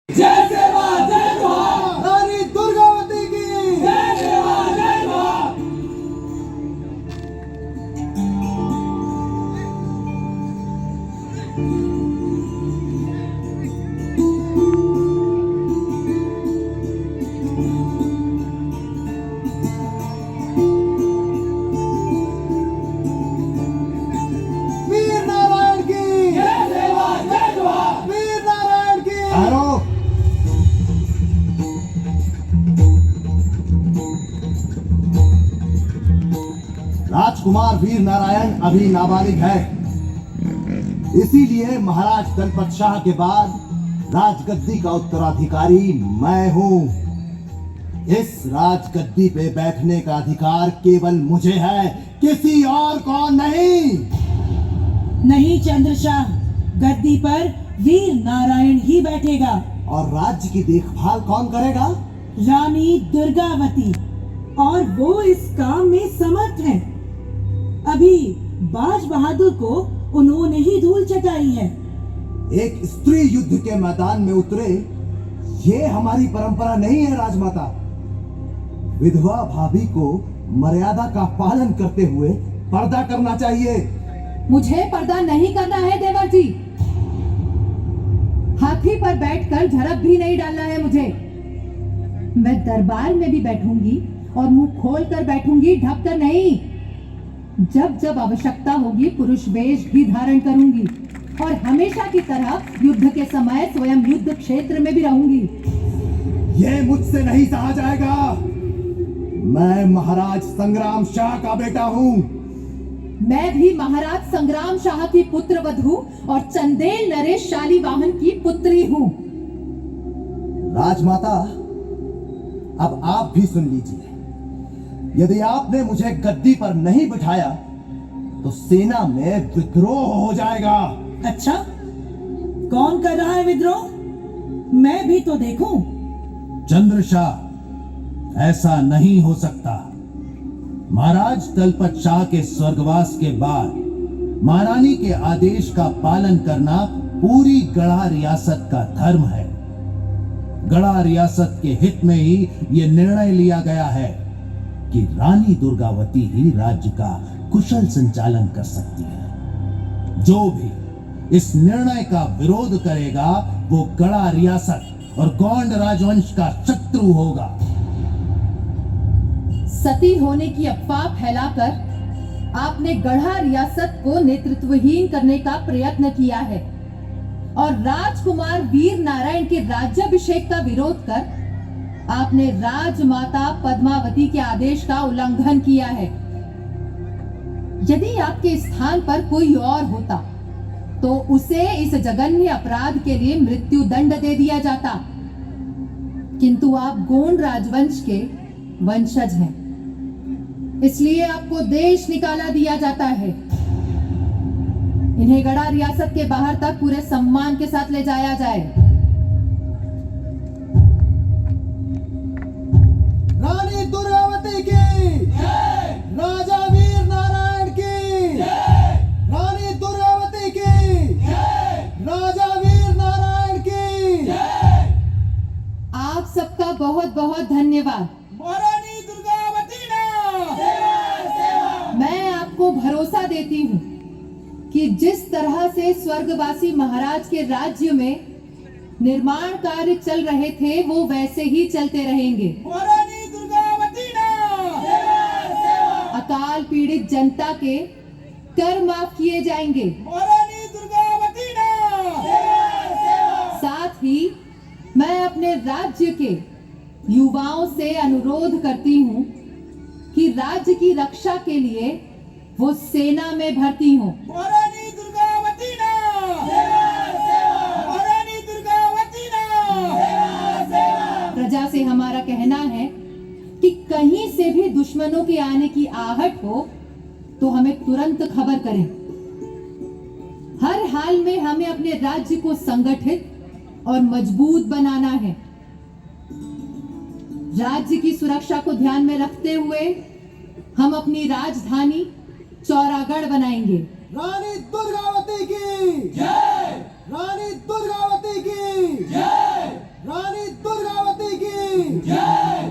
जय सेवा जय जोहार, रानी दुर्गावती की जय सेवा जय जोहार। वीर नारायण की जय सेवा जय जोहार। वीर नारायण की राजकुमार वीर नारायण अभी नाबालिग है, इसीलिए महाराज दलपत शाह के बाद राजगद्दी का उत्तराधिकारी मैं हूं। इस राजगद्दी पे बैठने का अधिकार केवल मुझे है, किसी और को नहीं। नहीं चंद्रशाह, गद्दी पर वीर नारायण ही बैठेगा। और राज्य की देखभाल कौन करेगा? रानी दुर्गावती, और वो इस काम में समर्थ हैं। अभी बाज बहादुर को उन्होंने ही धूल चटाई है। एक स्त्री युद्ध के मैदान में उतरे, ये हमारी परंपरा नहीं है राजमाता। विधवा भाभी को मर्यादा का पालन करते हुए पर्दा करना चाहिए। मुझे पर्दा नहीं करना है देवर जी। हाथी पर बैठकर झड़प भी नहीं डालना है मुझे। मैं दरबार में भी बैठूंगी और मुंह खोल कर बैठूंगी, ढक कर नहीं। जब जब आवश्यकता होगी पुरुष वेश भी धारण करूंगी और हमेशा की तरह युद्ध के समय स्वयं युद्ध क्षेत्र में भी रहूंगी। ये मुझसे नहीं सहा जाएगा। मैं महाराज संग्राम शाह का बेटा हूँ। मैं भी महाराज संग्राम शाह की पुत्र वधू और चंदेल नरेश शालीवाहन की पुत्री हूँ। राजमाता, अब आप भी सुन लीजिए। यदि आपने मुझे गद्दी पर नहीं बिठाया तो सेना में विद्रोह हो जाएगा। अच्छा, कौन कर रहा है विद्रोह? मैं भी तो देखूं। चंद्रशाह, ऐसा नहीं हो सकता। महाराज दलपत शाह के स्वर्गवास के बाद महारानी के आदेश का पालन करना पूरी गढ़ा रियासत का धर्म है। गढ़ा रियासत के हित में ही यह निर्णय लिया गया है कि रानी दुर्गावती ही राज्य का कुशल संचालन कर सकती है। जो भी इस निर्णय का विरोध करेगा वो गढ़ा रियासत और गोंड राजवंश का शत्रु होगा। सती होने की अफवाह फैलाकर आपने गढ़ा रियासत को नेतृत्वहीन करने का प्रयत्न किया है और राजकुमार वीर नारायण के राज्याभिषेक का विरोध कर आपने राजमाता पद्मावती के आदेश का उल्लंघन किया है। यदि आपके स्थान पर कोई और होता तो उसे इस जघन्य अपराध के लिए मृत्यु दंड दे दिया जाता, किंतु आप गोंड राजवंश के वंशज हैं, इसलिए आपको देश निकाला दिया जाता है। इन्हें गढ़ा रियासत के बाहर तक पूरे सम्मान के साथ ले जाया जाए। रानी दुर्गावती की जय, राजा वीर नारायण की जय, रानी दुर्गावती की जय, राजा वीर नारायण की जय। आप सबका बहुत बहुत धन्यवाद। महारानी दुर्गावती ना सेवा सेवा। मैं आपको भरोसा देती हूँ कि जिस तरह से स्वर्गवासी महाराज के राज्य में निर्माण कार्य चल रहे थे वो वैसे ही चलते रहेंगे। महारानी दुर्गावती ना सेवा सेवा। अकाल पीड़ित जनता के कर माफ किए जाएंगे। महारानी दुर्गावती ना सेवा सेवा। साथ ही मैं अपने राज्य के युवाओं से अनुरोध करती हूँ कि राज्य की रक्षा के लिए वो सेना में भर्ती हों। महारानी दुर्गावती ना सेवा सेवा। महारानी दुर्गावती ना सेवा सेवा। प्रजा से हमारा कहना है कि कहीं से भी दुश्मनों के आने की आहट हो तो हमें तुरंत खबर करें। हर हाल में हमें अपने राज्य को संगठित और मजबूत बनाना है। राज्य की सुरक्षा को ध्यान में रखते हुए हम अपनी राजधानी चौरागढ़ बनाएंगे। रानी दुर्गावती की जय, रानी दुर्गावती की जय, जय